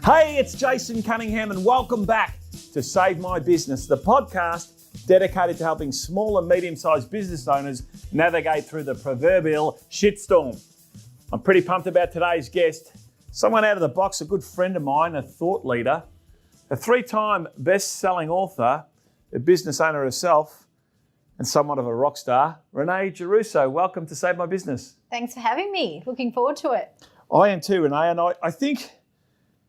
Hey, it's Jason Cunningham and welcome back to Save My Business, the podcast dedicated to helping small and medium-sized business owners navigate through the proverbial shitstorm. I'm pretty pumped about today's guest, someone out of the box, a good friend of mine, a thought leader, a 3-time best-selling author, a business owner herself, and somewhat of a rock star, Renée Giarrusso. Welcome to Save My Business. Thanks for having me. Looking forward to it. I am too, Renée, and I think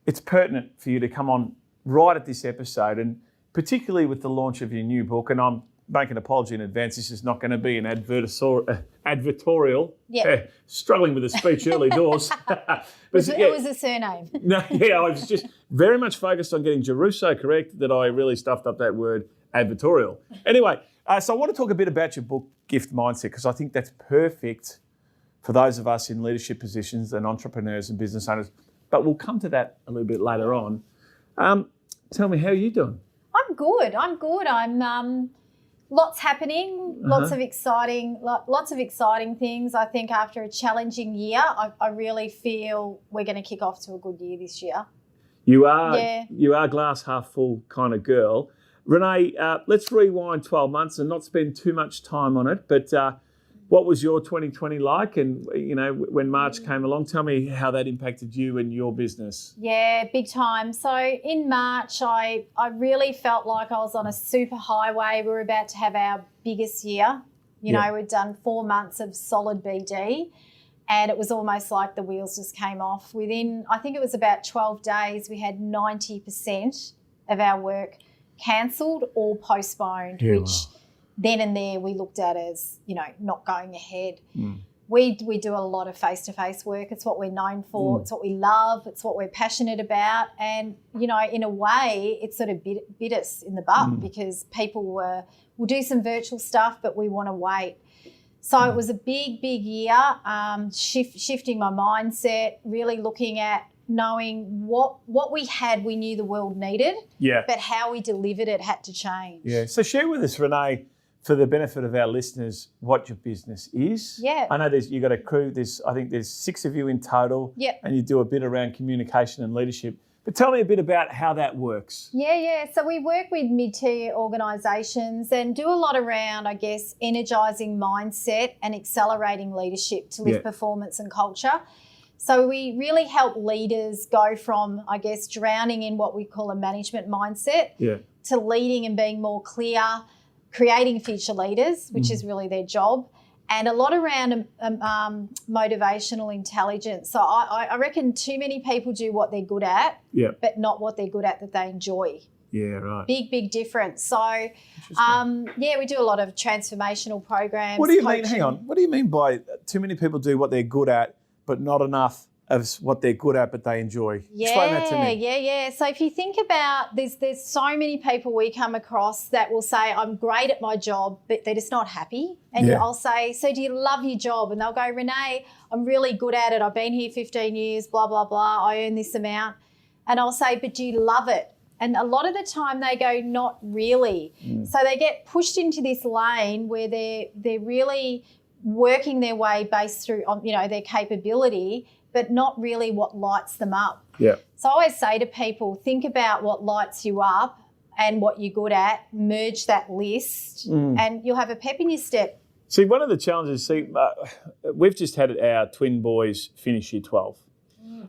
it's pertinent for you to come on right at this episode, and particularly with the launch of your new book. And I'm making an apology in advance. This is not going to be an advertorial. Yeah. Struggling with the speech early doors. It was a surname. No, I was just very much focused on getting Giarrusso correct, that I really stuffed up that word advertorial. Anyway, so I want to talk a bit about your book, Gift Mindset, because I think that's perfect for those of us in leadership positions and entrepreneurs and business owners. But we'll come to that a little bit later on. Tell me, how are you doing? I'm good. I'm lots happening, lots of exciting things. I think after a challenging year, I really feel we're going to kick off to a good year this year. You are glass half full kind of girl. Renée, let's rewind 12 months and not spend too much time on it, but what was your 2020 like? And, you know, when March came along, tell me how that impacted you and your business. Yeah, big time. So in March, I really felt like I was on a super highway. We were about to have our biggest year. You know, we'd done 4 months of solid BD, and it was almost like the wheels just came off. Within, I think it was about 12 days, we had 90% of our work cancelled or postponed, which then and there we looked at as, you know, not going ahead. We do a lot of face-to-face work. It's what we're known for. It's what we love. It's what we're passionate about. And, you know, in a way, it sort of bit us in the butt because people we'll do some virtual stuff, but we want to wait. So it was a big year, shifting my mindset, really looking at knowing what we had, we knew the world needed, but how we delivered it had to change. Yeah. So share with us, Renée, for the benefit of our listeners, what your business is. Yeah. I know you got a crew. I think there's 6 of you in total. Yeah. And you do a bit around communication and leadership. But tell me a bit about how that works. Yeah. So we work with mid-tier organisations and do a lot around, I guess, energising mindset and accelerating leadership to lift performance and culture. So we really help leaders go from, I guess, drowning in what we call a management mindset to leading and being more clear, creating future leaders, which is really their job, and a lot around motivational intelligence. So I reckon too many people do what they're good at, but not what they're good at that they enjoy. Yeah, right. Big difference. So, we do a lot of transformational programs. What do you mean? Hang on. What do you mean by too many people do what they're good at, but not enough of what they're good at but they enjoy? Explain that to me. Yeah. So if you think about, there's so many people we come across that will say, I'm great at my job, but they're just not happy. And I'll say, so do you love your job? And they'll go, Renée, I'm really good at it. I've been here 15 years, blah, blah, blah. I earn this amount. And I'll say, but do you love it? And a lot of the time they go, not really. So they get pushed into this lane where they're really working their way based through, you know, their capability, but not really what lights them up. Yeah. So I always say to people, think about what lights you up and what you're good at, merge that list, and you'll have a pep in your step. See, one of the challenges, we've just had our twin boys finish year 12.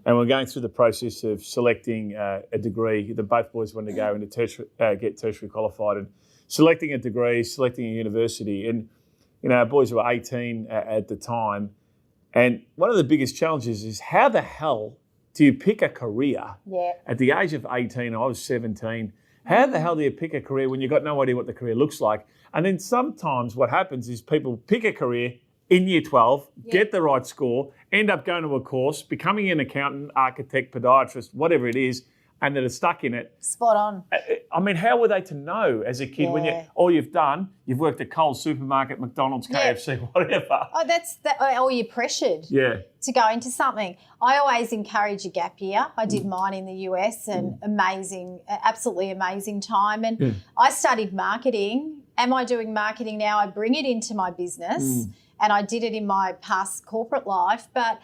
And we're going through the process of selecting a degree. Both boys wanted to go into get tertiary qualified, and selecting a degree, selecting a university. And, you know, our boys were 18 at the time. And one of the biggest challenges is, how the hell do you pick a career? At the age of 18, I was 17. How the hell do you pick a career when you've got no idea what the career looks like? And then sometimes what happens is people pick a career in year 12, get the right score, end up going to a course, becoming an accountant, architect, podiatrist, whatever it is, and that are stuck in it. Spot on. I mean, how were they to know as a kid when you've worked at Coles Supermarket, McDonald's, KFC, whatever? Or you're pressured to go into something. I always encourage a gap year. I did mine in the US, and absolutely amazing time. And I studied marketing. Am I doing marketing now? I bring it into my business, and I did it in my past corporate life, but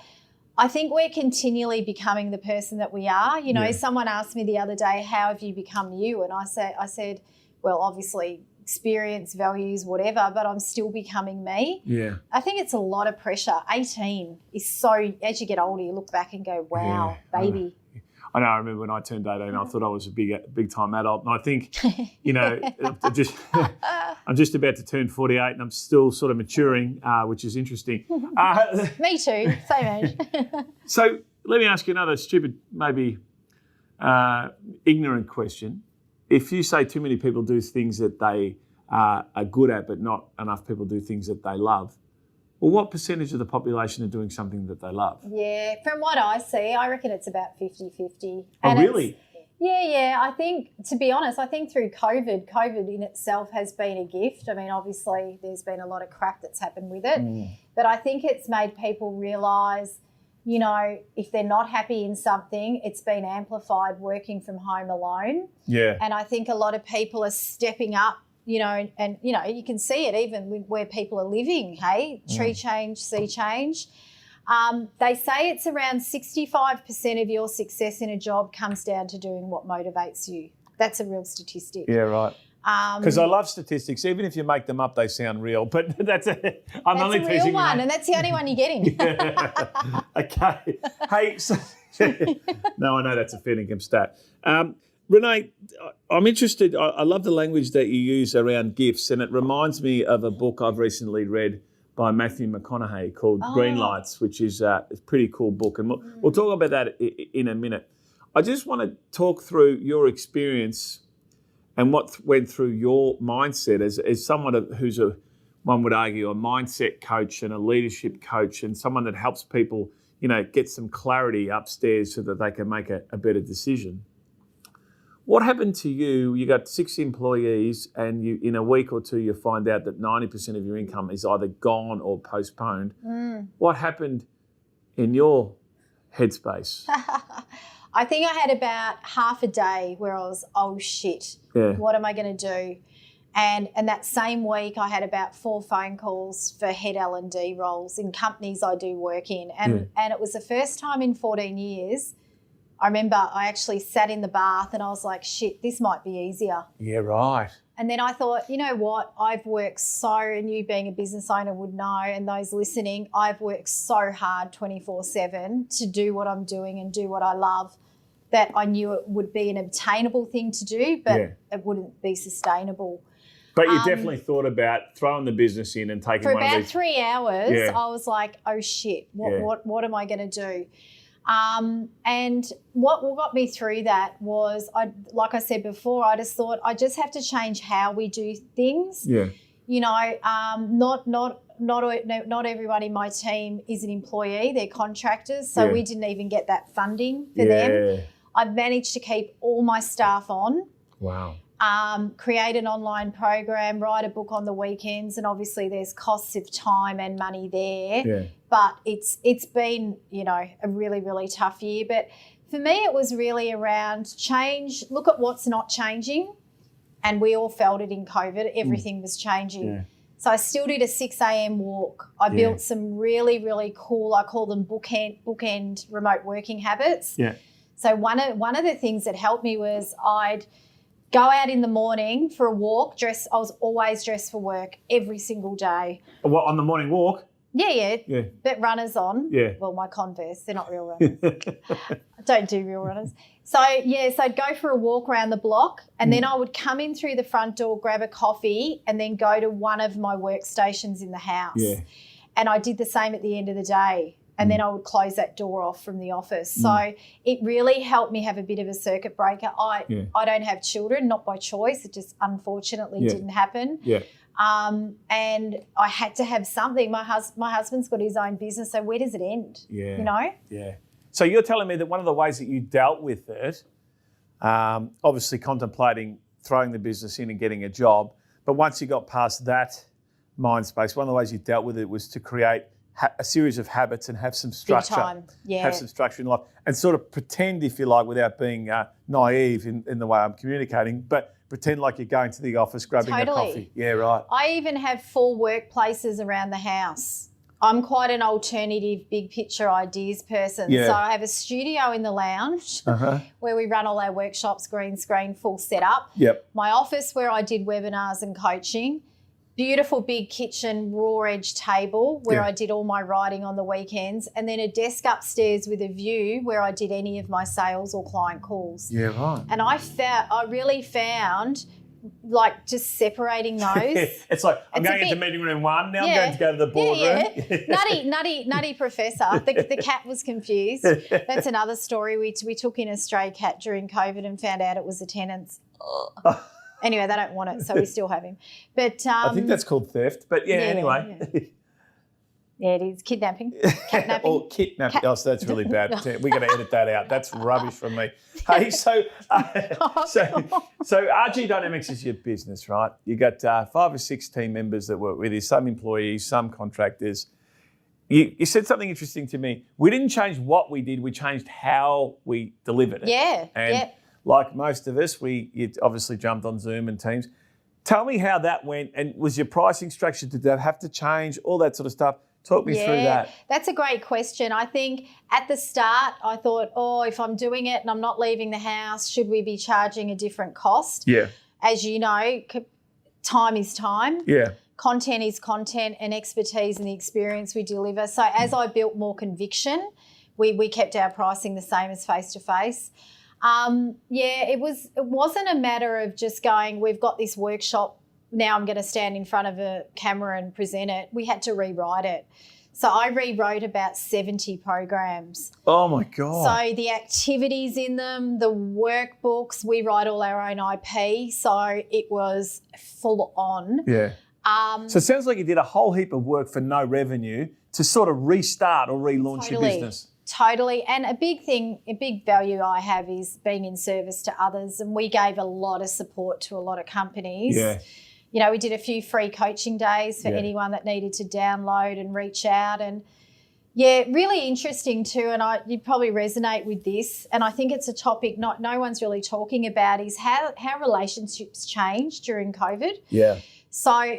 I think we're continually becoming the person that we are. You know, someone asked me the other day, how have you become you? And I said, well, obviously experience, values, whatever, but I'm still becoming me. Yeah. I think it's a lot of pressure. 18 is so, as you get older, you look back and go, wow, baby. I know. I remember when I turned 18, I thought I was a big time adult, and I think, you know, I'm just about to turn 48, and I'm still sort of maturing, which is interesting. Me too, same age. So let me ask you another stupid, maybe ignorant question. If you say too many people do things that they are good at, but not enough people do things that they love, well, what percentage of the population are doing something that they love? Yeah, from what I see, I reckon it's about 50-50. Oh, really? Yeah. I think, to be honest, I think through COVID in itself has been a gift. I mean, obviously there's been a lot of crap that's happened with it, but I think it's made people realise, you know, if they're not happy in something, it's been amplified working from home alone. Yeah. And I think a lot of people are stepping up, you know, and, you know, you can see it even where people are living, hey, tree change, sea change. They say it's around 65% of your success in a job comes down to doing what motivates you. That's a real statistic. Yeah, right. Because I love statistics. Even if you make them up, they sound real. But that's a real one, and that's the only one you're getting. Okay. Hey, so, no, I know that's a fair income stat. Renee, I'm interested. I love the language that you use around gifts, and it reminds me of a book I've recently read by Matthew McConaughey called Green Lights, which is a pretty cool book. And we'll talk about that in a minute. I just want to talk through your experience and what went through your mindset as someone who's one would argue, a mindset coach and a leadership coach, and someone that helps people, you know, get some clarity upstairs so that they can make a better decision. What happened to you? You got 6 employees, and you, in a week or two, you find out that 90% of your income is either gone or postponed. What happened in your headspace? I think I had about half a day where I was, oh shit, what am I going to do? And that same week I had about 4 phone calls for head L&D roles in companies I do work in. And it was the first time in 14 years. I remember I actually sat in the bath and I was like, shit, this might be easier. Yeah, right. And then I thought, you know what, I've worked so, and you being a business owner would know, and those listening, I've worked so hard 24/7 to do what I'm doing and do what I love, that I knew it would be an obtainable thing to do, but it wouldn't be sustainable. But you definitely thought about throwing the business in and taking for one of these. For about 3 hours, I was like, oh shit, what am I going to do? And what got me through that was, like I said before, I just thought I just have to change how we do things. Yeah. You know, not everyone in my team is an employee; they're contractors, so we didn't even get that funding for them. I've managed to keep all my staff on. Wow. Create an online program, write a book on the weekends, and obviously there's costs of time and money there. Yeah. But it's been, you know, a really, really tough year. But for me, it was really around change. Look at what's not changing, and we all felt it in COVID. Everything was changing. Yeah. So I still did a 6 a.m. walk. I built some really, really cool, I call them bookend remote working habits. Yeah. So one of the things that helped me was I'd go out in the morning for a walk. I was always dressed for work every single day. What, on the morning walk? Yeah. But runners on. Yeah. Well, my Converse, they're not real runners. I don't do real runners. So I'd go for a walk around the block, and then I would come in through the front door, grab a coffee, and then go to one of my workstations in the house. Yeah. And I did the same at the end of the day. And then I would close that door off from the office. So it really helped me have a bit of a circuit breaker. I don't have children, not by choice. It just unfortunately didn't happen. Yeah. And I had to have something. My husband's got his own business, so where does it end? Yeah. You know? Yeah. So you're telling me that one of the ways that you dealt with it, obviously contemplating throwing the business in and getting a job, but once you got past that mind space, one of the ways you dealt with it was to create a series of habits and have some structure. Big time. Yeah. Have some structure in life and sort of pretend, if you like, without being naive in the way I'm communicating, but pretend like you're going to the office, grabbing a coffee. Yeah, right. I even have 4 workplaces around the house. I'm quite an alternative, big picture ideas person. Yeah. So I have a studio in the lounge where we run all our workshops, green screen, full setup. Yep. My office where I did webinars and coaching. Beautiful big kitchen, raw edge table where I did all my writing on the weekends, and then a desk upstairs with a view where I did any of my sales or client calls. Yeah, right. And I really found like just separating those. It's like I'm going into meeting room 1 now. I'm going to go to the boardroom. Nutty professor. The cat was confused. That's another story. We took in a stray cat during COVID and found out it was a tenant's. Anyway, they don't want it, so we still have him. But I think that's called theft. But anyway. Yeah. Yeah, it is. Kidnapping. Catnapping. Or kidnapping. Oh, so that's really bad. We're going to edit that out. That's rubbish from me. Hey, so RG Dynamics is your business, right? You got 5 or 6 team members that work with you, some employees, some contractors. You said something interesting to me. We didn't change what we did. We changed how we delivered it. Yeah. And like most of us, you obviously jumped on Zoom and Teams. Tell me how that went, and was your pricing structure, did that have to change, all that sort of stuff? Talk me through that. That's a great question. I think at the start I thought, if I'm doing it and I'm not leaving the house, should we be charging a different cost? Yeah. As you know, time is time. Yeah. Content is content, and expertise and the experience we deliver. So as I built more conviction, we kept our pricing the same as face-to-face. It wasn't a matter of just going, we've got this workshop, now I'm going to stand in front of a camera and present it. We had to rewrite it. So I rewrote about 70 programs. Oh, my God. So the activities in them, the workbooks, we write all our own IP. So it was full on. Yeah. So it sounds like you did a whole heap of work for no revenue to sort of restart or relaunch your business. Totally. And a big value I have is being in service to others. And we gave a lot of support to a lot of companies. Yeah. You know, we did a few free coaching days for anyone that needed to download and reach out. And, really interesting too, and you probably resonate with this, and I think it's a topic no one's really talking about, is how relationships changed during COVID. Yeah. So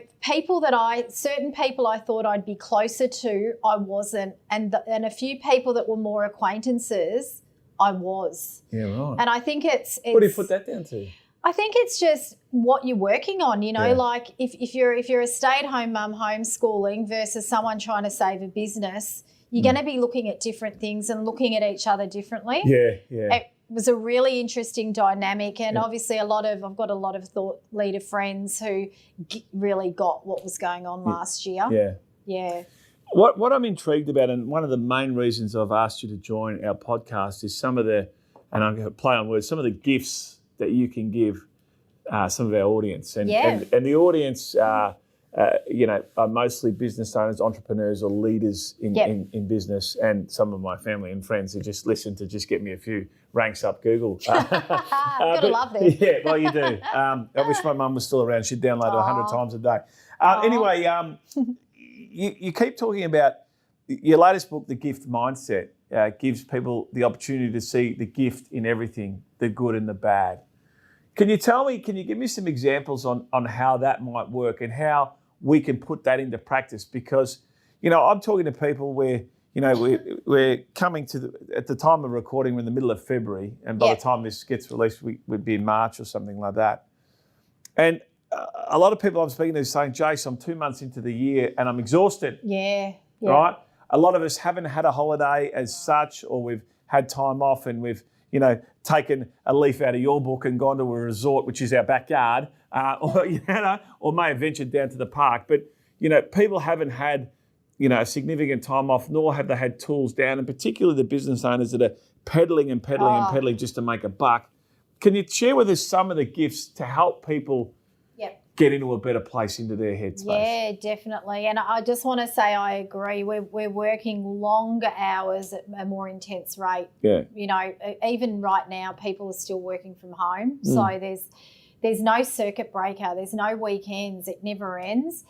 certain people I thought I'd be closer to, I wasn't. And a few people that were more acquaintances, I was. Yeah, right. And I think it's what do you put that down to? I think it's just what you're working on, like if you're a stay-at-home mum homeschooling versus someone trying to save a business, you're going to be looking at different things and looking at each other differently. Yeah. It was a really interesting dynamic, and obviously I've got a lot of thought leader friends who really got what was going on last year. Yeah. Yeah. What I'm intrigued about, and one of the main reasons I've asked you to join our podcast, is some of the gifts that you can give some of our audience. And the audience are mostly business owners, entrepreneurs, or leaders in business, and some of my family and friends who just listen to just get me a few ranks up Google. Gotta love them. Yeah, well, you do. I wish my mum was still around. She'd download it 100 times a day. Anyway, you keep talking about your latest book, The Gift Mindset, gives people the opportunity to see the gift in everything, the good and the bad. Can you give me some examples on how that might work and how we can put that into practice? Because, I'm talking to people where, we're coming to at the time of recording, we're in the middle of February, and by the time this gets released, we'd be in March or something like that. And a lot of people I'm speaking to are saying, Jace, I'm 2 months into the year and I'm exhausted. Yeah. Right? A lot of us haven't had a holiday as such, or we've had time off and we've, taken a leaf out of your book and gone to a resort, which is our backyard, or may have ventured down to the park. But, people haven't had, a significant time off, nor have they had tools down, and particularly the business owners that are peddling and peddling just to make a buck. Can you share with us some of the gifts to help people get into a better place into their headspace? Yeah, definitely. And I just want to say I agree. We're working longer hours at a more intense rate. Yeah. Even right now, people are still working from home. So there's no circuit breaker. There's no weekends. It never ends.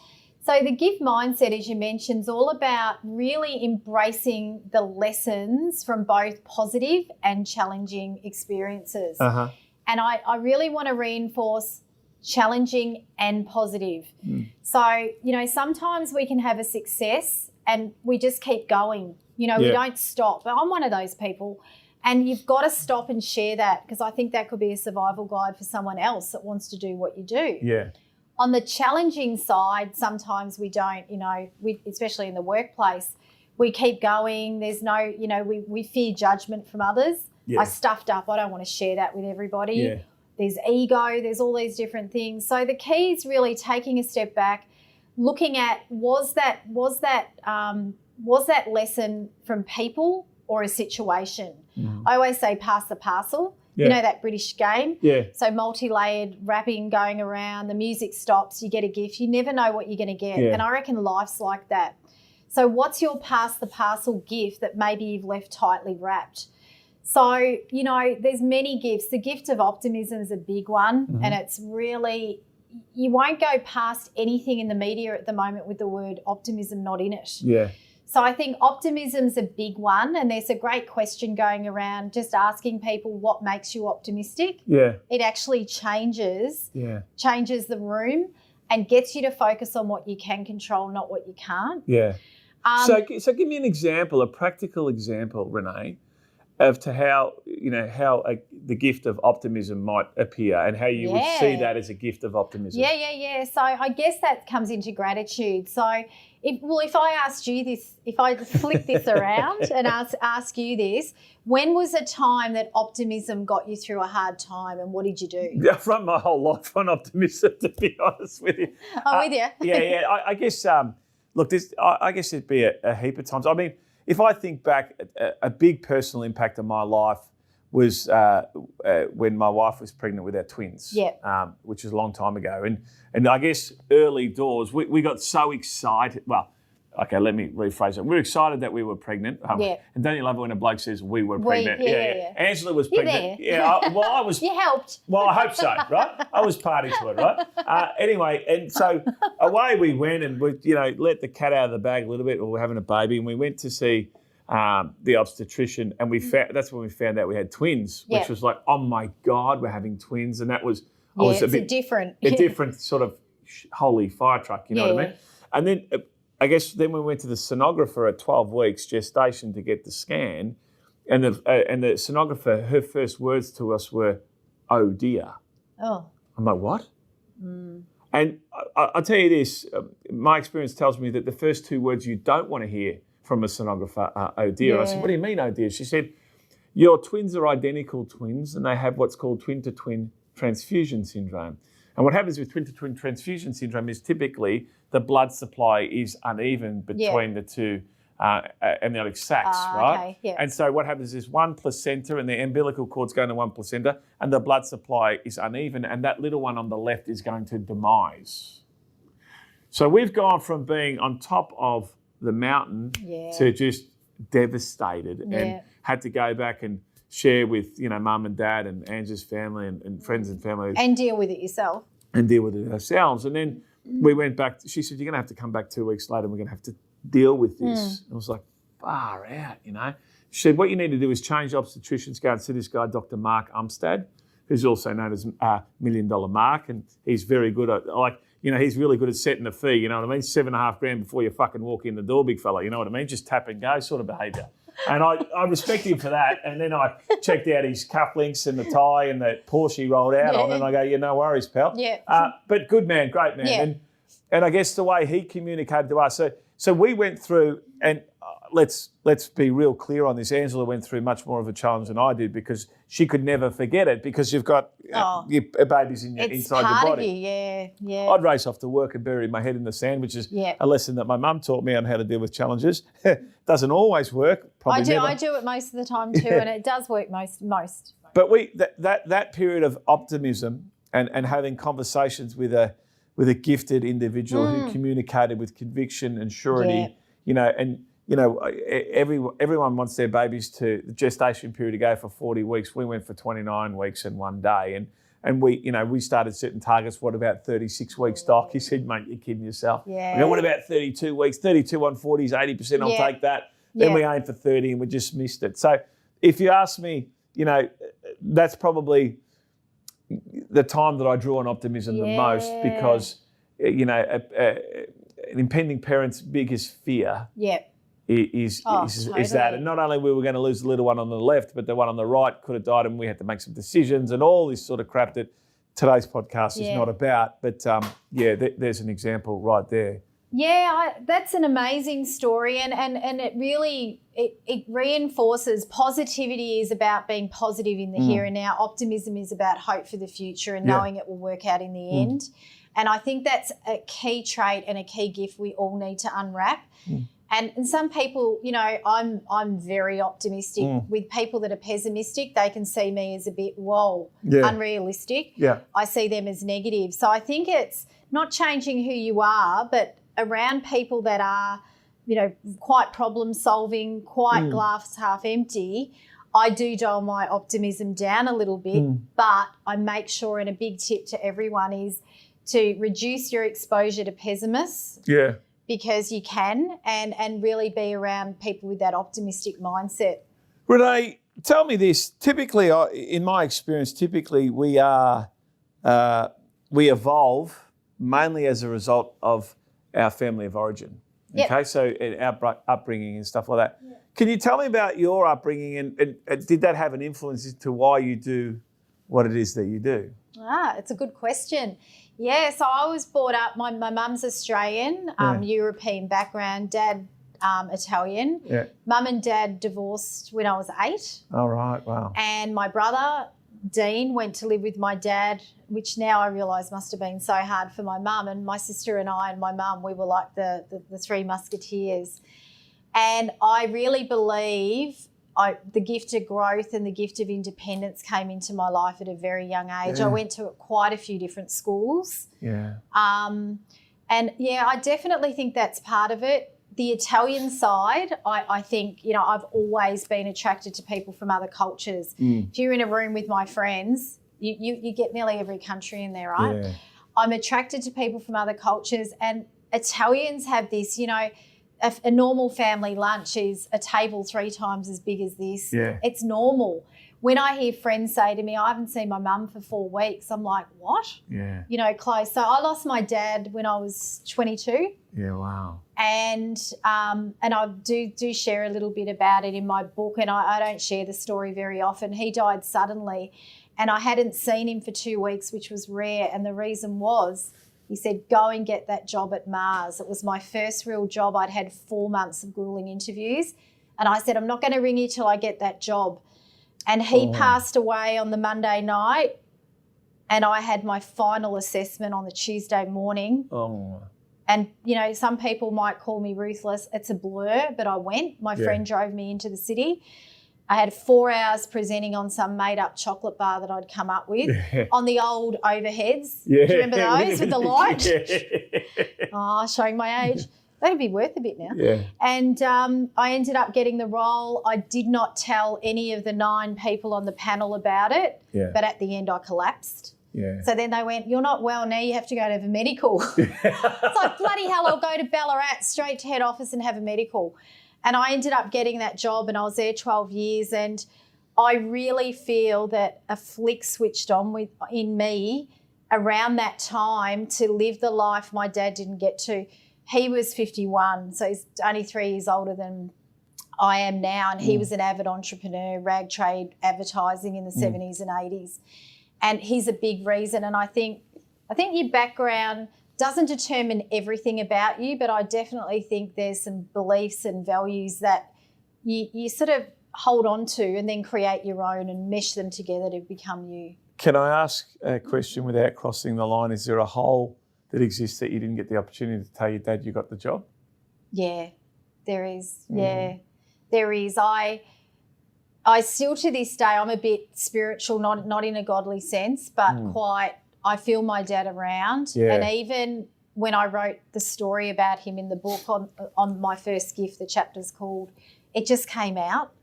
So the gift mindset, as you mentioned, is all about really embracing the lessons from both positive and challenging experiences. Uh-huh. And I really want to reinforce challenging and positive. So, sometimes we can have a success and we just keep going. We don't stop. But I'm one of those people. And you've got to stop and share that, because I think that could be a survival guide for someone else that wants to do what you do. Yeah. On the challenging side, sometimes we don't, especially in the workplace, we keep going. There's no, we fear judgment from others. Yeah. I stuffed up. I don't want to share that with everybody. Yeah. There's ego. There's all these different things. So the key is really taking a step back, looking at was that lesson from people or a situation? I always say pass the parcel. Yeah. You know that British game? Yeah. So multi-layered wrapping going around, the music stops, you get a gift. You never know what you're going to get. Yeah. And I reckon life's like that. So what's your pass the parcel gift that maybe you've left tightly wrapped? So, there's many gifts. The gift of optimism is a big one, and it's really, you won't go past anything in the media at the moment with the word optimism not in it. Yeah. So I think optimism's a big one, and there's a great question going around just asking people what makes you optimistic. Yeah. It actually changes the room and gets you to focus on what you can control, not what you can't. Yeah. So give me an example, a practical example, Renee, of to how the gift of optimism might appear and how you would see that as a gift of optimism. Yeah. So I guess that comes into gratitude. So if I asked you this, if I flip this around and ask you this, when was a time that optimism got you through a hard time, and what did you do? Yeah, I've run my whole life on optimism, to be honest with you. With you. Yeah. I guess, look, I guess it'd be a heap of times. I mean, if I think back, a big personal impact on my life was when my wife was pregnant with our twins, which was a long time ago. And I guess early doors, we got so excited. Well, okay, let me rephrase it. We were excited that we were pregnant. And don't you love it when a bloke says we were pregnant? Yeah. Angela was pregnant. There. Yeah, I was. You helped. Well, I hope so, right? I was party to it, right? Anyway, and so away we went, and we, let the cat out of the bag a little bit. We were having a baby, and we went to see the obstetrician, and that's when we found out we had twins, which was like, oh my God, we're having twins, and that was a different sort of holy fire truck, you know what I mean? And then I guess then we went to the sonographer at 12 weeks gestation to get the scan, and the sonographer, her first words to us were, "Oh dear." Oh. I'm like, what? And I'll tell you this, my experience tells me that the first two words you don't want to hear from a sonographer are, "Oh dear." I said, "What do you mean, oh dear?" She said, "Your twins are identical twins, and they have what's called twin-to-twin transfusion syndrome. And what happens with twin-to-twin transfusion syndrome is typically the blood supply is uneven between the two amniotic sacs, right? Okay, yeah. And so what happens is one placenta, and the umbilical cord's going to one placenta, and the blood supply is uneven, and that little one on the left is going to demise." So we've gone from being on top of the mountain to just devastated and had to go back and share with, mum and dad and Angela's family and friends and family. And deal with it yourself. And deal with it ourselves. And then we went back. She said, "You're going to have to come back 2 weeks later, and we're going to have to deal with this." And I was like, far out, She said, "What you need to do is change obstetricians, go and see this guy, Dr. Mark Umstad, who's also known as $1 Million Mark, and he's very good at, he's really good at setting the fee, you know what I mean? $7,500 before you fucking walk in the door, big fella, you know what I mean? Just tap and go sort of behaviour." And I respect him for that. And then I checked out his cufflinks and the tie and the Porsche he rolled out on, and I go, no worries, pal. Yeah. But good man, great man. Yeah. And I guess the way he communicated to us, so we went through, and let's be real clear on this. Angela went through much more of a challenge than I did, because she could never forget it, because you've got your babies inside your body. It's part of you, yeah. I'd race off to work and bury my head in the sand, which is a lesson that my mum taught me on how to deal with challenges. Doesn't always work. I do it most of the time too, and it does work most. But that period of optimism and having conversations with a gifted individual who communicated with conviction and surety, everyone wants their babies the gestation period to go for 40 weeks. We went for 29 weeks and 1 day. And we started setting targets. What about 36 weeks, Doc? He said, "Mate, you're kidding yourself." Yeah. We go, "What about 32 weeks? 32 on 40 is 80%. I'll take that." Then we aimed for 30 and we just missed it. So if you ask me, that's probably the time that I drew on optimism the most, because, an impending parent's biggest fear is that. And not only we were going to lose the little one on the left, but the one on the right could have died, and we had to make some decisions and all this sort of crap that today's podcast is not about. But, there's an example right there. Yeah, that's an amazing story, and it really it reinforces positivity is about being positive in the here and now. Optimism is about hope for the future and knowing it will work out in the end. And I think that's a key trait and a key gift we all need to unwrap. And some people, I'm very optimistic. With people that are pessimistic, they can see me as a bit, unrealistic. Yeah. I see them as negative. So I think it's not changing who you are, but around people that are, quite problem solving, quite glass half empty, I do dial my optimism down a little bit, but I make sure, and a big tip to everyone is to reduce your exposure to pessimists. Yeah. Because you can, and really be around people with that optimistic mindset. Renée, tell me this. Typically, in my experience, we evolve mainly as a result of our family of origin. Okay, so our upbringing and stuff like that. Yep. Can you tell me about your upbringing and did that have an influence into why you do what it is that you do? It's a good question. Yeah, so I was brought up, my mum's Australian, European background, dad Italian. Yeah. Mum and dad divorced when I was 8. Oh, right, wow. And my brother, Dean, went to live with my dad, which now I realise must have been so hard for my mum. And my sister and I and my mum, we were like the three musketeers. And I really believe the gift of growth and the gift of independence came into my life at a very young age. I went to quite a few different schools. Yeah. I definitely think that's part of it. The Italian side, I think, I've always been attracted to people from other cultures. If you're in a room with my friends, you get nearly every country in there, right? Yeah. I'm attracted to people from other cultures, and Italians have this, a normal family lunch is a table 3 times as big as this. Yeah. It's normal. When I hear friends say to me, I haven't seen my mum for 4 weeks, I'm like, what? Yeah. Close. So I lost my dad when I was 22. Yeah, wow. And I do share a little bit about it in my book, and I don't share the story very often. He died suddenly, and I hadn't seen him for 2 weeks, which was rare, and the reason was he said, go and get that job at Mars. It was my first real job. I'd had 4 months of grueling interviews, and I said, I'm not going to ring you till I get that job. And he passed away on the Monday night, and I had my final assessment on the Tuesday morning. Oh. And, some people might call me ruthless. It's a blur, but I went. My friend drove me into the city. I had 4 hours presenting on some made-up chocolate bar that I'd come up with on the old overheads. Yeah. Do you remember those with the light? Yeah. Showing my age. That'd be worth a bit now. Yeah. And I ended up getting the role. I did not tell any of the 9 people on the panel about it, but at the end I collapsed. Yeah. So then they went, you're not well now, you have to go to have a medical. It's like, bloody hell, I'll go to Ballarat straight to head office and have a medical. And I ended up getting that job, and I was there 12 years, and I really feel that a flick switched on in me around that time to live the life my dad didn't get to. He was 51, so he's only 3 years older than I am now, and he was an avid entrepreneur, rag trade advertising in the 70s and 80s. And he's a big reason, and I think your background doesn't determine everything about you, but I definitely think there's some beliefs and values that you sort of hold on to and then create your own and mesh them together to become you. Can I ask a question without crossing the line? Is there a hole that exists that you didn't get the opportunity to tell your dad you got the job? Yeah, there is. Yeah, there is. I still to this day, I'm a bit spiritual, not in a godly sense, but I feel my dad around. Yeah. And even when I wrote the story about him in the book on my first gift, the chapter's called, it just came out.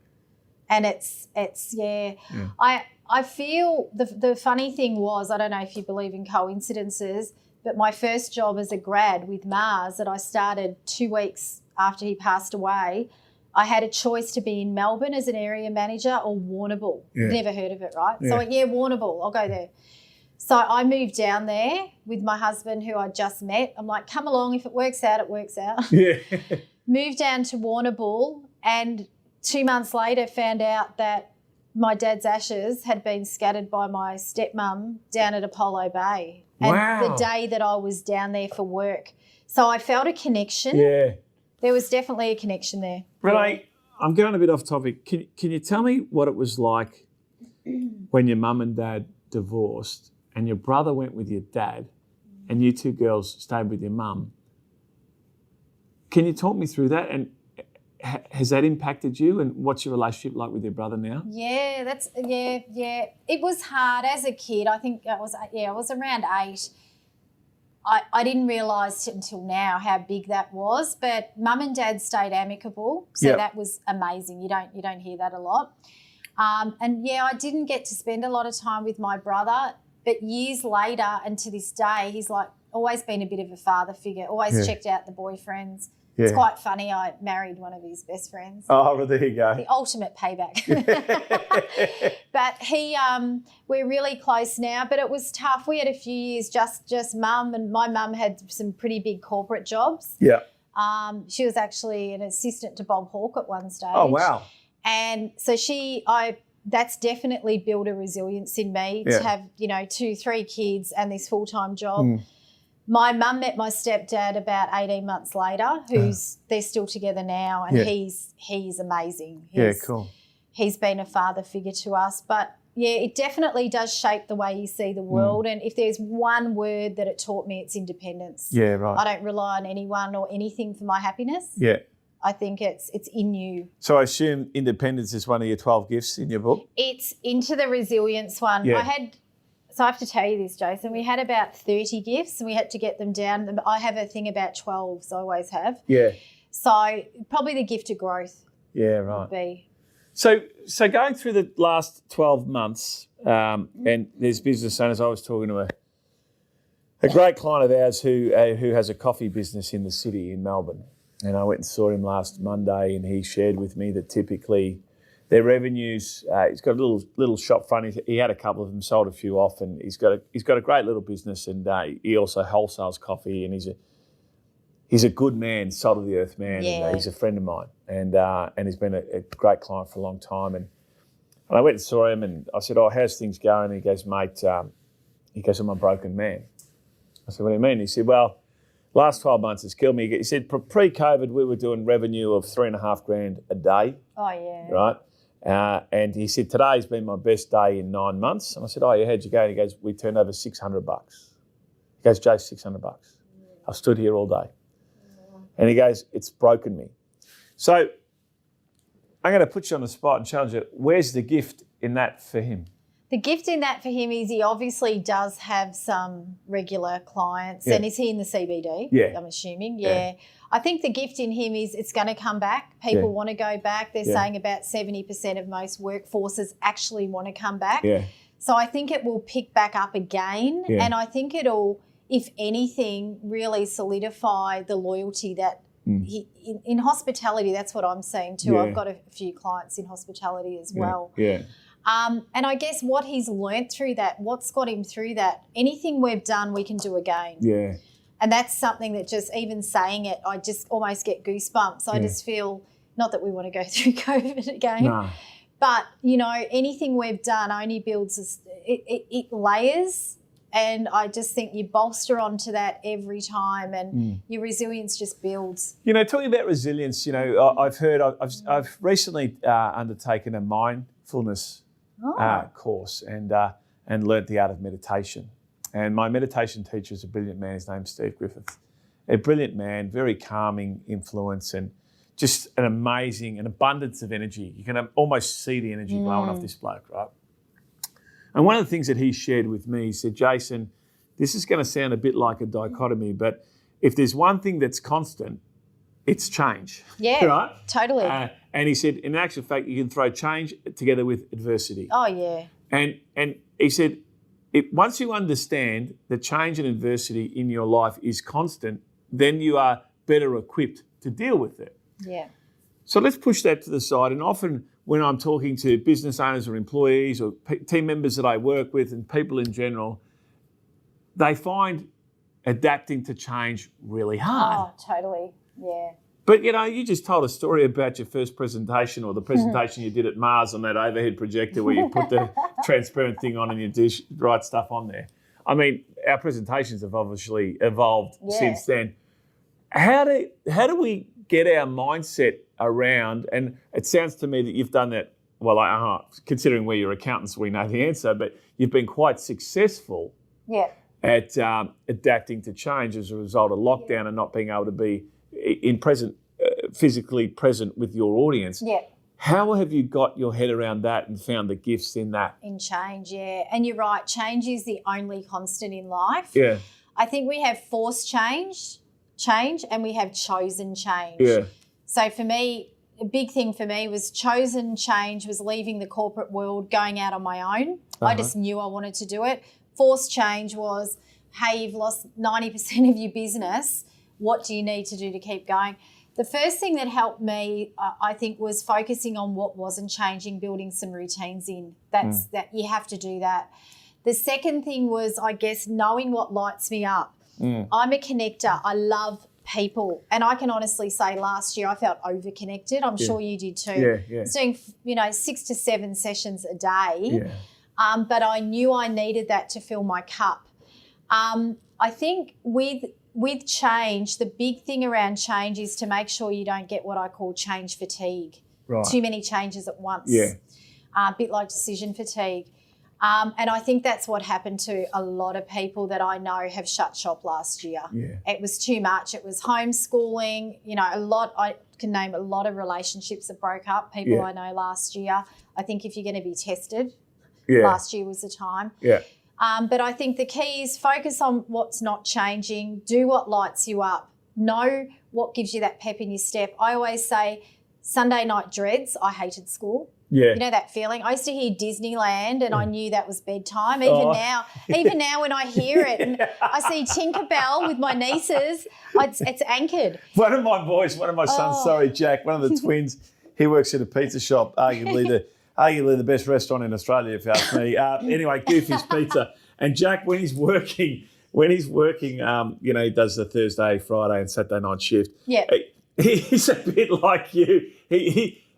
And it's I feel the funny thing was, I don't know if you believe in coincidences, but my first job as a grad with Mars that I started 2 weeks after he passed away, I had a choice to be in Melbourne as an area manager or Warrnambool. Yeah. Never heard of it, right? Yeah. So I went, Warrnambool, I'll go there. So I moved down there with my husband, who I just met. I'm like, come along. If it works out, it works out. Yeah. Moved down to Warrnambool, and 2 months later found out that my dad's ashes had been scattered by my stepmum down at Apollo Bay. And Wow. the day that I was down there for work. So I felt a connection. Yeah. There was definitely a connection there. Renee, I'm going a bit off topic. Can you tell me what it was like when your mum and dad divorced and your brother went with your dad and you two girls stayed with your mum? Can you talk me through that? And has that impacted you? And what's your relationship like with your brother now? Yeah, It was hard as a kid. I think I was around 8. I didn't realise until now how big that was, but mum and dad stayed amicable, so that was amazing. You don't hear that a lot. And I didn't get to spend a lot of time with my brother, but years later and to this day, he's like always been a bit of a father figure, always checked out the boyfriends. Yeah. It's quite funny. I married one of his best friends. Oh, well, there you go. The ultimate payback. But we're really close now, but it was tough. We had a few years just mum, and my mum had some pretty big corporate jobs. Yeah. She was actually an assistant to Bob Hawke at one stage. Oh, wow. And so that's definitely built a resilience in me to have, 2, 3 kids and this full-time job. Mm. My mum met my stepdad about 18 months later, they're still together now, and he's amazing. Cool. He's been a father figure to us. But, it definitely does shape the way you see the world. And if there's one word that it taught me, it's independence. Yeah, right. I don't rely on anyone or anything for my happiness. Yeah. I think it's in you. So I assume independence is one of your 12 gifts in your book? It's into the resilience one. Yeah. So I have to tell you this, Jason. We had about 30 gifts and we had to get them down. I have a thing about 12, so I always have. Yeah. So probably the gift of growth. Yeah, right. Would be. So going through the last 12 months, and there's business owners. I was talking to a great client of ours who has a coffee business in the city in Melbourne, and I went and saw him last Monday, and he shared with me that typically their revenues, he's got a little shop front. He had a couple of them, sold a few off, and he's got a great little business, and he also wholesales coffee, and he's a good man, salt of the earth man. Yeah. And he's a friend of mine, and he's been a great client for a long time. And I went and saw him, and I said, "Oh, how's things going?" And he goes, "Mate," "I'm a broken man." I said, "What do you mean?" He said, "Well, last 12 months has killed me." He said, "Pre-COVID, we were doing revenue of $3,500 a day." Oh yeah. Right. And he said, "Today's been my best day in 9 months." And I said, "Oh, yeah, how'd you go?" And he goes, "We turned over $600. He goes, "Jay, $600. I've stood here all day." And he goes, "It's broken me." So I'm going to put you on the spot and challenge you. Where's the gift in that for him? The gift in that for him is he obviously does have some regular clients. Yeah. And is he in the CBD? Yeah. I'm assuming. Yeah. I think the gift in him is it's going to come back. People want to go back. They're saying about 70% of most workforces actually want to come back. Yeah. So I think it will pick back up again. Yeah. And I think it'll, if anything, really solidify the loyalty that in hospitality, that's what I'm seeing too. Yeah. I've got a few clients in hospitality as well. Yeah. And I guess what he's learnt through that, what's got him through that, anything we've done, we can do again. Yeah. And that's something that just even saying it, I just almost get goosebumps. I just feel, not that we want to go through COVID again, but, anything we've done only builds, it layers. And I just think you bolster onto that every time, and your resilience just builds. Talking about resilience, I've recently undertaken a mindfulness course and learnt the art of meditation. And my meditation teacher is a brilliant man. His name's Steve Griffith. A brilliant man, very calming influence, and just an abundance of energy. You can almost see the energy blowing off this bloke, right? And one of the things that he shared with me, he said, "Jason, this is going to sound a bit like a dichotomy, but if there's one thing that's constant, it's change." Yeah, right? Totally. And he said, in actual fact, you can throw change together with adversity. Oh, yeah. And he said, once you understand that change and adversity in your life is constant, then you are better equipped to deal with it. Yeah. So let's push that to the side. And often when I'm talking to business owners or employees or team members that I work with and people in general, they find adapting to change really hard. Oh, totally. Yeah. But, you just told a story about your first presentation or the presentation you did at Mars on that overhead projector where you put the transparent thing on and you write stuff on there. I mean, our presentations have obviously evolved since then. How do we get our mindset around, and it sounds to me that you've done that, well, considering we're your accountants, we know the answer, but you've been quite successful at adapting to change as a result of lockdown and not being able to be physically present with your audience. Yeah. How have you got your head around that and found the gifts in that? In change, yeah. And you're right, change is the only constant in life. Yeah. I think we have forced change, and we have chosen change. Yeah. So for me, a big thing for me was chosen change was leaving the corporate world, going out on my own. I just knew I wanted to do it. Forced change was, hey, you've lost 90% of your business. What do you need to do to keep going? The first thing that helped me, I think, was focusing on what wasn't changing, building some routines in. That you have to do that. The second thing was, I guess, knowing what lights me up. I'm a connector. I love people. And I can honestly say last year I felt over-connected. I'm sure you did too. Yeah. I was doing, 6 to 7 sessions a day. Yeah. But I knew I needed that to fill my cup. I think with change, the big thing around change is to make sure you don't get what I call change fatigue. Right. Too many changes at once. Yeah. A bit like decision fatigue. And I think that's what happened to a lot of people that I know have shut shop last year. Yeah. It was too much. It was homeschooling. I can name a lot of relationships that broke up, people I know last year. I think if you're going to be tested, last year was the time. Yeah. But I think the key is focus on what's not changing, do what lights you up, know what gives you that pep in your step. I always say Sunday night dreads, I hated school. Yeah. You know that feeling? I used to hear Disneyland and I knew that was bedtime. Even now when I hear it and I see Tinkerbell with my nieces, it's anchored. One of my sons, Jack, one of the twins, he works at a pizza shop, arguably the best restaurant in Australia, if you ask me. Anyway, Goofy's Pizza. And Jack, when he's working, he does the Thursday, Friday and Saturday night shift. Yeah. He's a bit like you.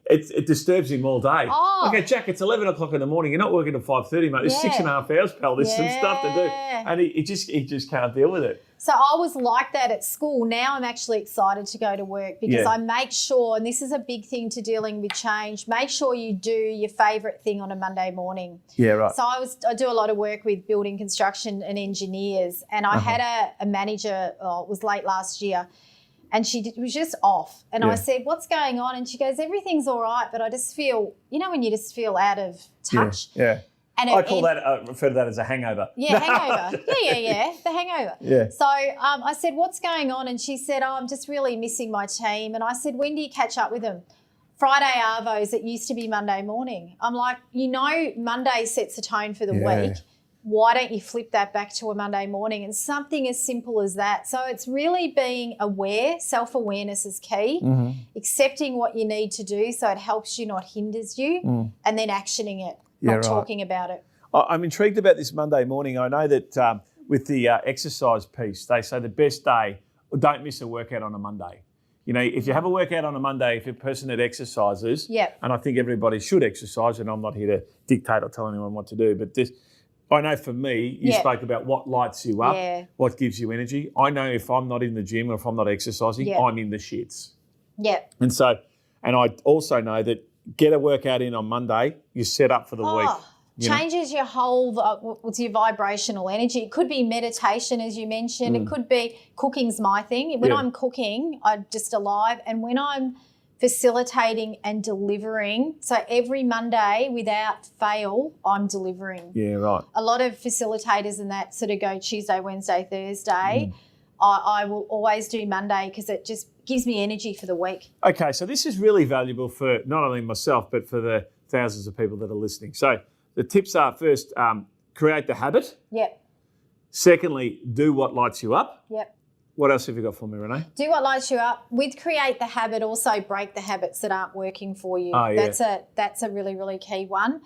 It disturbs him all day. Oh. Okay, Jack, it's 11 o'clock in the morning. You're not working till 5:30, mate. There's 6.5 hours, pal. There's some stuff to do. And he just can't deal with it. So I was like that at school. Now I'm actually excited to go to work because I make sure, and this is a big thing to dealing with change, make sure you do your favourite thing on a Monday morning. Yeah, right. So I do a lot of work with building, construction and engineers, and I had a manager, it was late last year, and she was just off. And I said, what's going on? And she goes, everything's all right, but I just feel, when you just feel out of touch. Yeah. And I refer to that as a hangover. Yeah, hangover. Yeah, the hangover. Yeah. So I said, what's going on? And she said, I'm just really missing my team. And I said, when do you catch up with them? Friday arvos, it used to be Monday morning. I'm like, Monday sets the tone for the week. Why don't you flip that back to a Monday morning? And something as simple as that. So it's really being aware. Self-awareness is key. Mm-hmm. Accepting what you need to do so it helps you, not hinders you, and then actioning it. Not talking about it. I'm intrigued about this Monday morning. I know that with the exercise piece, they say the best day, don't miss a workout on a Monday. If you have a workout on a Monday, if you're a person that exercises, and I think everybody should exercise, and I'm not here to dictate or tell anyone what to do, but I know for me, you spoke about what lights you up, what gives you energy. I know if I'm not in the gym or if I'm not exercising, I'm in the shits. Yeah. And I also know that get a workout in on Monday, you're set up for the week. Changes your whole, what's your vibrational energy. It could be meditation, as you mentioned. It could be, cooking's my thing. When I'm cooking, I'm just alive. And when I'm facilitating and delivering, so every Monday without fail, I'm delivering. Yeah, right. A lot of facilitators and that sort of go Tuesday, Wednesday, Thursday. I will always do Monday because it just gives me energy for the week. Okay, so this is really valuable for not only myself but for the thousands of people that are listening. So the tips are, first, create the habit. Yep. Secondly, do what lights you up. Yep. What else have you got for me, Renee? Do what lights you up. With create the habit, also break the habits that aren't working for you. Oh, yeah. That's a really, really key one.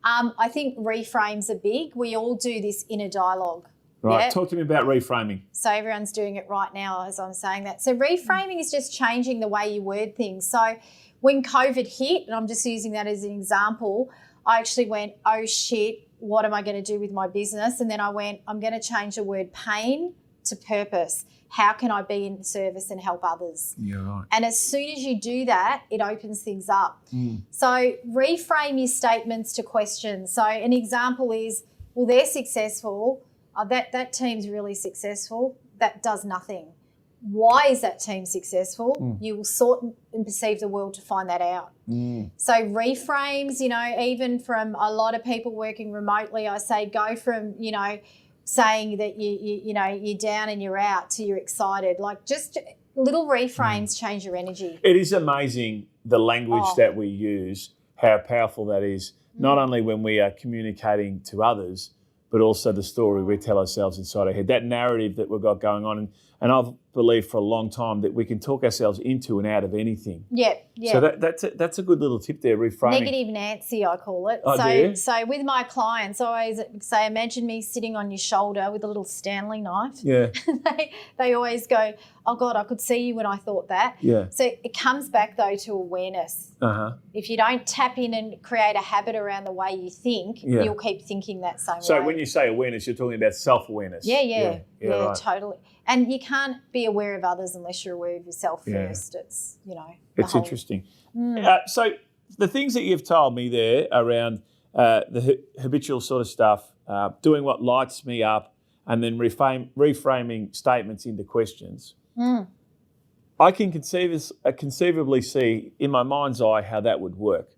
I think reframes are big. We all do this inner dialogue. Right. Yeah. Talk to me about reframing. So everyone's doing it right now as I'm saying that. So reframing is just changing the way you word things. So when COVID hit, and I'm just using that as an example, I actually went, oh shit, what am I going to do with my business? And then I went, I'm going to change the word pain to purpose. How can I be in service and help others? You're right. And as soon as you do that, it opens things up. So reframe your statements to questions. So an example is, well, they're successful. That team's really successful. That does nothing. Why is that team successful? You will sort and perceive the world to find that out. So reframes, even from a lot of people working remotely, I say go from, saying that you're down and you're out to you're excited. Like just little reframes change your energy. It is amazing the language that we use, how powerful that is, not only when we are communicating to others, but also the story we tell ourselves inside our head, that narrative that we've got going on. And I've believed for a long time that we can talk ourselves into and out of anything. Yeah. So that's a good little tip there, reframing. Negative Nancy, I call it. Oh, do you? So with my clients, I always say, imagine me sitting on your shoulder with a little Stanley knife. Yeah. They always go, oh, God, I could see you when I thought that. Yeah. So it comes back, though, to awareness. If you don't tap in and create a habit around the way you think, you'll keep thinking that same way. So when you say awareness, you're talking about self-awareness. Yeah, right. totally. And you can't be aware of others unless you're aware of yourself first. It's, It's interesting. So the things that you've told me there around the habitual sort of stuff, doing what lights me up, and then reframing statements into questions, I can conceivably see in my mind's eye how that would work.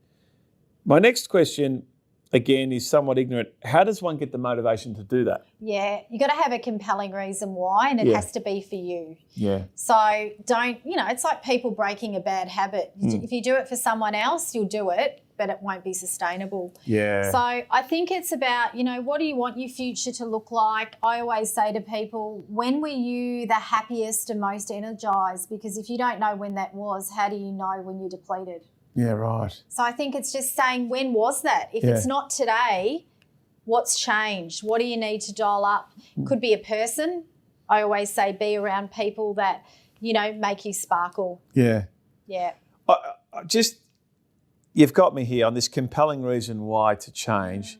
My next question, again, is somewhat ignorant. How does one get the motivation to do that? Yeah, you got to have a compelling reason why, and it has to be for you. Yeah. So don't, it's like people breaking a bad habit. If you do it for someone else, you'll do it, but it won't be sustainable. Yeah. So I think it's about, what do you want your future to look like? I always say to people, when were you the happiest and most energized? Because if you don't know when that was, how do you know when you're depleted? Yeah, right. So I think it's just saying, when was that? If it's not today, what's changed? What do you need to dial up? Could be a person. I always say be around people that, make you sparkle. Yeah. Yeah. You've got me here on this compelling reason why to change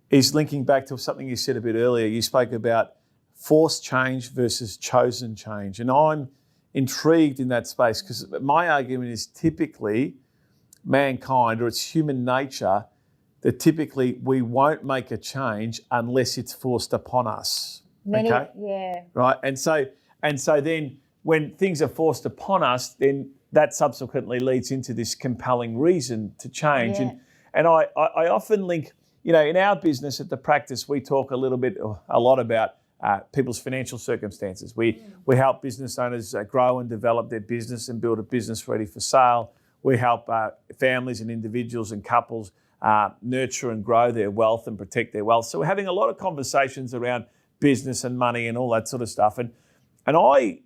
is linking back to something you said a bit earlier. You spoke about forced change versus chosen change. And I'm intrigued in that space because my argument is typically mankind, or it's human nature, that typically we won't make a change unless it's forced upon us. Okay? Yeah. Right. And so then when things are forced upon us, then that subsequently leads into this compelling reason to change. Yeah. And I often link, in our business at the practice, we talk a lot about people's financial circumstances. We help business owners grow and develop their business and build a business ready for sale. We help families and individuals and couples nurture and grow their wealth and protect their wealth. So we're having a lot of conversations around business and money and all that sort of stuff. And I,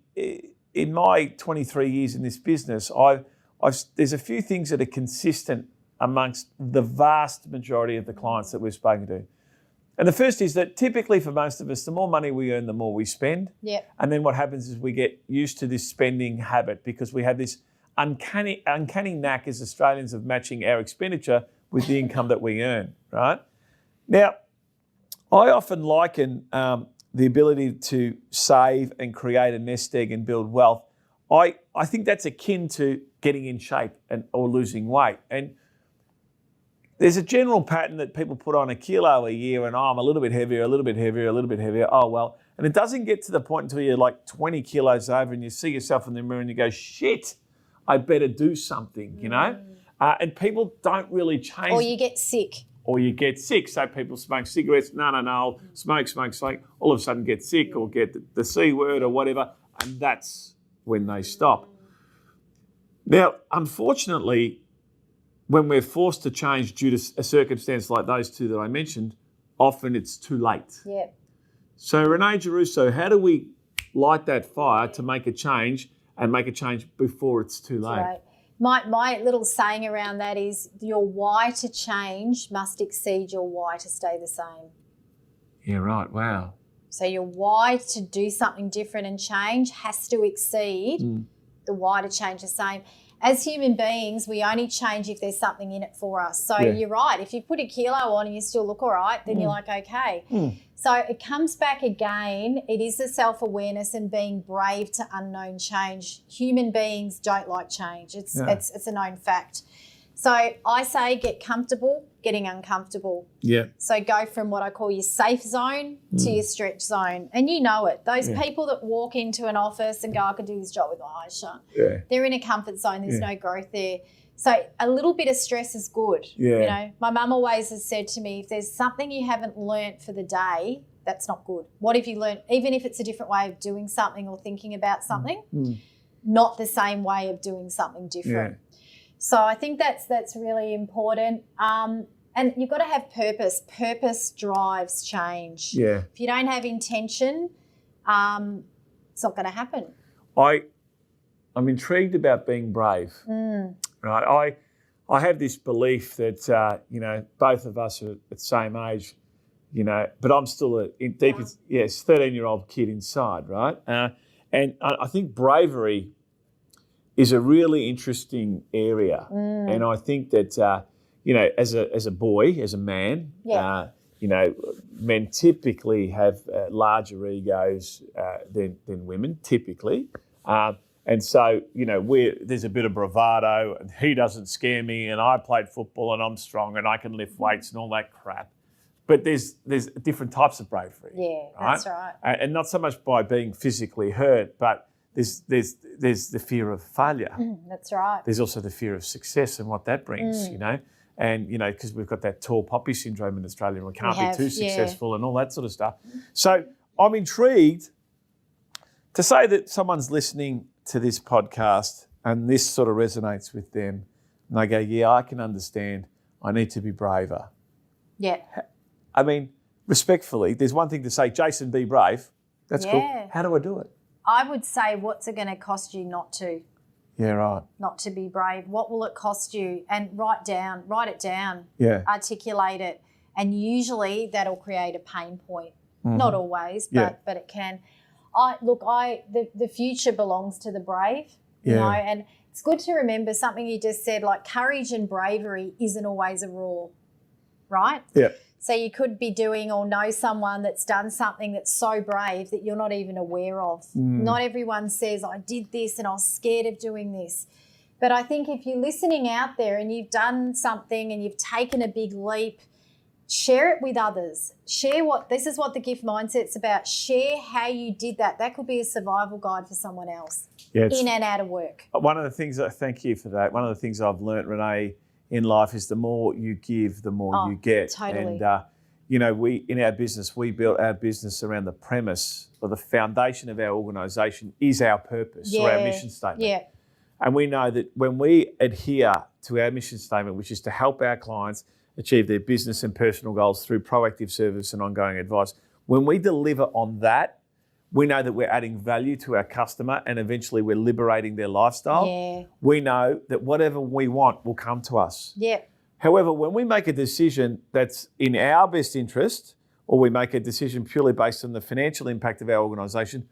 in my 23 years in this business, there's a few things that are consistent amongst the vast majority of the clients that we've spoken to. And the first is that typically for most of us, the more money we earn, the more we spend. Yeah. And then what happens is we get used to this spending habit because we have this uncanny knack as Australians of matching our expenditure with the income that we earn, right? Now, I often liken the ability to save and create a nest egg and build wealth. I think that's akin to getting in shape or losing weight. And there's a general pattern that people put on a kilo a year and, I'm a little bit heavier, a little bit heavier, a little bit heavier. Oh, well. And it doesn't get to the point until you're like 20 kilos over and you see yourself in the mirror and you go, shit, I better do something, and people don't really change. Or you get sick. So people smoke cigarettes. No. Smoke. All of a sudden get sick or get the C word or whatever. And that's when they stop. Now, unfortunately, when we're forced to change due to a circumstance like those two that I mentioned, often it's too late. Yeah. So Renée Giarrusso, how do we light that fire to make a change and make a change before it's too late? Right. My little saying around that is your why to change must exceed your why to stay the same. Yeah, right. Wow. So your why to do something different and change has to exceed the why to change the same. As human beings, we only change if there's something in it for us. So you're right. If you put a kilo on and you still look all right, then you're like, okay. So it comes back again. It is the self-awareness and being brave to unknown change. Human beings don't like change. It's a known fact. So I say get comfortable getting uncomfortable. Yeah. So go from what I call your safe zone to your stretch zone. And you know it. Those people that walk into an office and go, I could do this job with my eyes shut. Yeah. They're in a comfort zone. There's no growth there. So a little bit of stress is good. Yeah. You know, my mum always has said to me, if there's something you haven't learnt for the day, that's not good. What have you learnt? Even if it's a different way of doing something or thinking about something, not the same way of doing something different. Yeah. So I think that's really important. And you've got to have purpose. Purpose drives change. Yeah. If you don't have intention, it's not going to happen. I'm intrigued about being brave. Right. I have this belief that both of us are at the same age, but I'm still a 13-year-old kid inside, right? And I think bravery is a really interesting area, and I think that as a boy, as a man, men typically have larger egos than women, typically. And so, there's a bit of bravado, and he doesn't scare me, and I played football and I'm strong and I can lift weights and all that crap. But there's different types of bravery. Yeah, that's right. And not so much by being physically hurt, but there's the fear of failure. That's right. There's also the fear of success and what that brings, And, because we've got that tall poppy syndrome in Australia and we can't be too successful and all that sort of stuff. So I'm intrigued to say that someone's listening to this podcast and this sort of resonates with them and they go, yeah, I can understand. I need to be braver. Yeah. I mean, respectfully, there's one thing to say, Jason, be brave. That's cool. How do I do it? I would say, what's it going to cost you not to? Yeah, right. Not to be brave. What will it cost you? And write it down. Yeah. Articulate it. And usually that'll create a pain point. Not always, but it can. The future belongs to the brave, you know, and it's good to remember something you just said, like courage and bravery isn't always a rule, right? Yeah. So you could be doing or know someone that's done something that's so brave that you're not even aware of. Not everyone says, I did this and I was scared of doing this. But I think if you're listening out there and you've done something and you've taken a big leap, share it with others. This is what the gift mindset's about. Share how you did that. That could be a survival guide for someone else in and out of work. One of the things, thank you for that. One of the things I've learnt, Renee, in life is the more you give, the more you get. Totally. And, we in our business, we built our business around the premise or the foundation of our organisation is our purpose or our mission statement. Yeah. And we know that when we adhere to our mission statement, which is to help our clients achieve their business and personal goals through proactive service and ongoing advice, when we deliver on that, we know that we're adding value to our customer and eventually we're liberating their lifestyle. Yeah. We know that whatever we want will come to us. Yeah. However, when we make a decision that's in our best interest or we make a decision purely based on the financial impact of our organisation,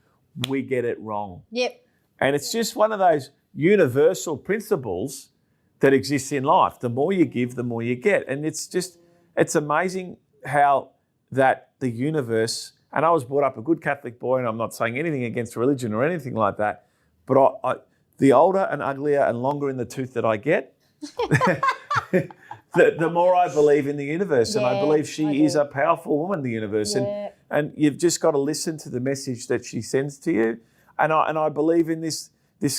we get it wrong. Yep. And it's just one of those universal principles that exists in life. The more you give, the more you get. And it's amazing how that the universe, and I was brought up a good Catholic boy, and I'm not saying anything against religion or anything like that, but the older and uglier and longer in the tooth that I get, the more I believe in the universe. And I believe she is a powerful woman, the universe. Yeah. And you've just got to listen to the message that she sends to you. And I believe in this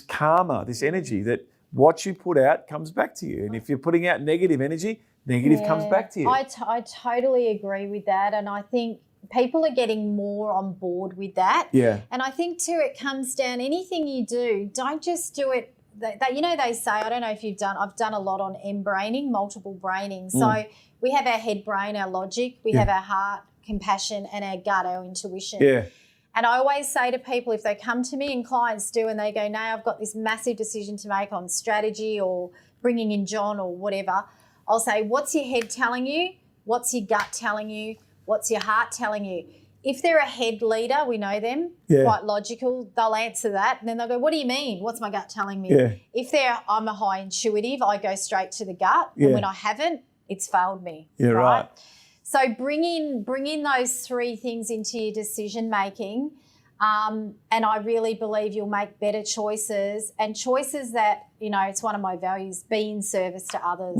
karma, this energy, that what you put out comes back to you. And if you're putting out negative energy, negative comes back to you. I totally agree with that. And I think people are getting more on board with that. Yeah. And I think too, it comes down, anything you do, don't just do it. They say, I don't know if I've done a lot on M-braining, multiple braining. So we have our head brain, our logic, we have our heart, compassion, and our gut, our intuition. Yeah. And I always say to people, if they come to me and clients do and they go, no, I've got this massive decision to make on strategy or bringing in John or whatever, I'll say, what's your head telling you? What's your gut telling you? What's your heart telling you? if they're a head leader, we know them, quite logical, they'll answer that. And then they'll go, what do you mean? What's my gut telling me? Yeah. If I'm a high intuitive, I go straight to the gut. And when I haven't, it's failed me. Yeah, right. So bring in those three things into your decision making, and I really believe you'll make better choices, and choices that, it's one of my values, be in service to others.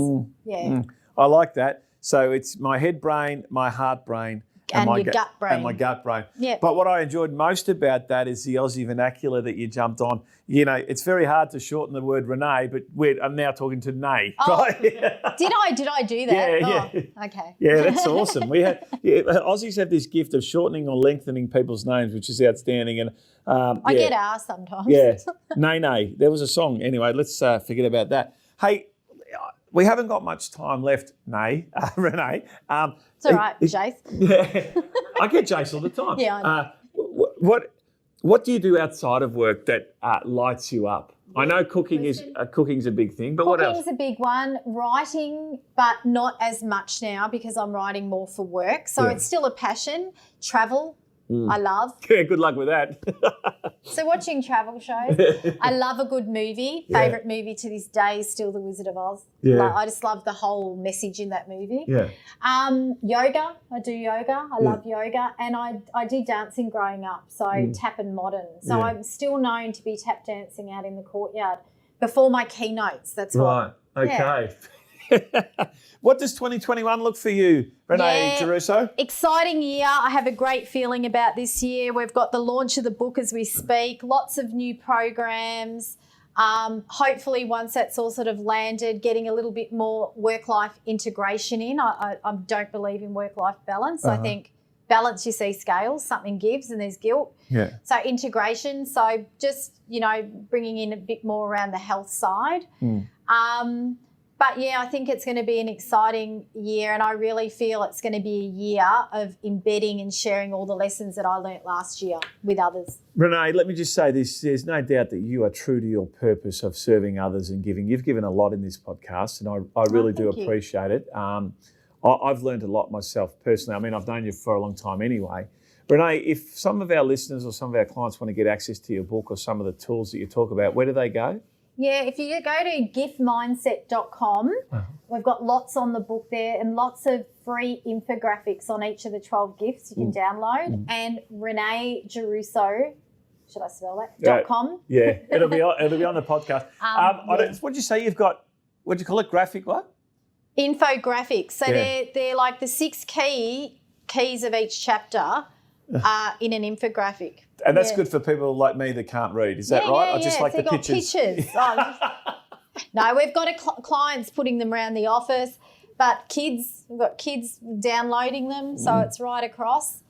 I like that. So it's my head brain, my heart brain, and my gut brain. And my gut brain. Yeah. But what I enjoyed most about that is the Aussie vernacular that you jumped on. It's very hard to shorten the word Renee, but I'm now talking to Nay. Oh, right? Did I do that? Yeah. Okay. Yeah, that's awesome. Aussies have this gift of shortening or lengthening people's names, which is outstanding. And I get asked sometimes. Yeah. Nay. There was a song. Anyway, let's forget about that. Hey, we haven't got much time left, Renee. It's all right, Jace. Yeah, I get Jace all the time. Yeah, I know. What do you do outside of work that lights you up? I know cooking's a big thing, but what else? Cooking's a big one. Writing, but not as much now because I'm writing more for work. So it's still a passion. Travel, I love. Yeah, good luck with that. So watching travel shows. I love a good movie. Favourite movie to this day is still The Wizard of Oz. Yeah. I just love the whole message in that movie. Yeah. Yoga. I do yoga. I love yoga. And I did dancing growing up, so tap and modern. So I'm still known to be tap dancing out in the courtyard before my keynotes. That's right. Okay. What does 2021 look for you, Renée Giarrusso? Exciting year. I have a great feeling about this year. We've got the launch of the book as we speak, lots of new programs. Hopefully once that's all sort of landed, getting a little bit more work-life integration in. I don't believe in work-life balance. I think balance, you see scales, something gives and there's guilt. Yeah. So integration, so just, bringing in a bit more around the health side. But, I think it's going to be an exciting year, and I really feel it's going to be a year of embedding and sharing all the lessons that I learnt last year with others. Renée, let me just say this. There's no doubt that you are true to your purpose of serving others and giving. You've given a lot in this podcast, and I really do appreciate it. I've learned a lot myself personally. I mean, I've known you for a long time anyway. Renée, if some of our listeners or some of our clients want to get access to your book or some of the tools that you talk about, where do they go? Yeah, if you go to giftmindset.com, we've got lots on the book there and lots of free infographics on each of the 12 gifts you can download. And Renée Giarrusso, should I spell that? .com. Yeah, it'll be on the podcast. What did you say you've got? What do you call it? Graphic what? Infographics. So they're like the 6 keys of each chapter in an infographic. And that's good for people like me that can't read. Is that right? I just like so the pictures. pictures. No, we've got clients putting them around the office, but we've got kids downloading them, so it's right across.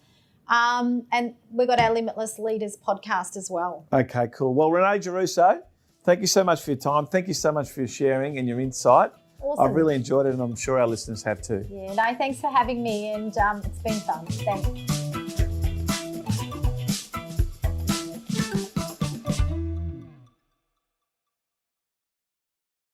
And we've got our Limitless Leaders podcast as well. Okay, cool. Well, Renée Giarrusso, thank you so much for your time. Thank you so much for your sharing and your insight. Awesome. I've really enjoyed it, and I'm sure our listeners have too. Yeah, no, thanks for having me, and it's been fun. Thanks.